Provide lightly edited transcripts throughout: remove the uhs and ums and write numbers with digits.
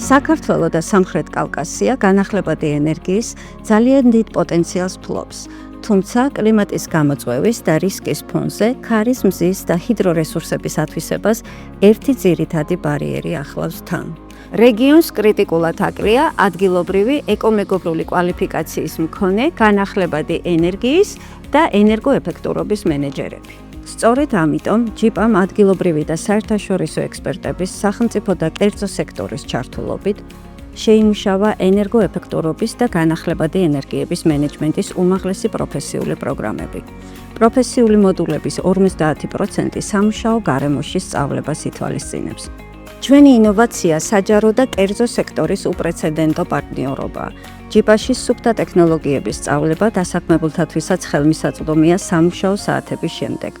საქართველო და სამხრეთ კავკასია განახლებადი ენერგიის ძალიან დიდ პოტენციალს ფლობს, თუმცა კლიმატის გამოწვევის და რისკის ფონზე ქარის, მზის და ჰიდრორესურსების ათვისებას ერთი ძირითადი ბარიერი ახლავს თან. რეგიონს კრიტიკულად აკლია ადგილობრივი ეკომეგობრული კვალიფიკაციის მქონე განახლებადი ენერგიის და ენერგოეფექტურობის მენეჯერები. სწორედ ამიტომ ჯიპამ ადგილობრივი და საერთაშორისო ექსპერტების სახელმწიფო და კერძო სექტორის ჩართულობით შეიმუშავა ენერგოეფექტურობის და განახლებადი ენერგიების მენეჯმენტის უმაღლესი პროფესიული პროგრამები. პროფესიული მოდულების 50% სამუშაო გარემოში სწავლებას ითვალისწინებს. ჩვენი ინოვაცია საჯარო და კერძო სექტორის უპრეცედენტო პარტნიორობაა. ჯიპაში სუფთა ტექნოლოგიების სწავლება დასაქმებულთათვისაც ხელმისაწვდომია სამუშაო საათების შემდეგ.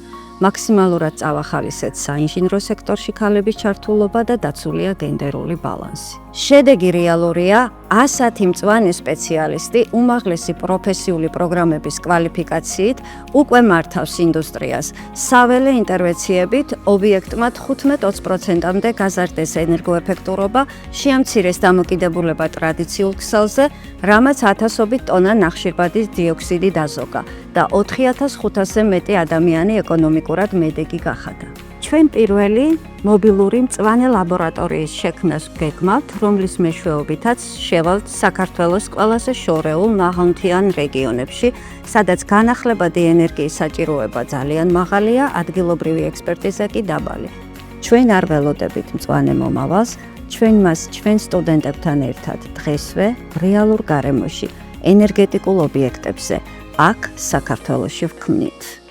მაქსიმალურად წავახალისეთ საინჟინრო სექტორში ქალების ჩართულობა და დაცულია გენდერული ბალანსი. შედეგი რეალურია 110 მწვანე სპეციალისტი უმაღლესი პროფესიული პროგრამების კვალიფიკაციით უკვე მართავს ინდუსტრიას. საველე ინტერვენციებით ობიექტმა 15-20%-მდე გაზარდეს ენერგოეფექტურობა, შეამცირეს დამოკიდებულება ტრადიციულ ქსელზე, რამაც ათასობით ტონა ნახშირბადის დიოქსიდი დაზოგა და 4500-ზე მეტი ადამიანი ეკონომიკურად მედეგი გახადა. ჩვენ პირველი მობილური მწვანე ლაბორატორიის შექმნას გეგმავთ, რომლის მეშვეობითაც შევალთ საქართველოს ყველაზე შორეულ ნაღვთიან რეგიონებში, სადაც განახლებადი ენერგიის საჭიროება ძალიან მაღალია, ადგილობრივი ექსპერტიზა კი დაბალი. ჩვენ არ ველოდებით მწვანე მომავალს, ჩვენ მას ჩვენ სტუდენტებთან ერთად დღესვე რეალურ გარემოში, ენერგეტიკულ ობიექტებზე, აქ საქართველოში ვქმნით.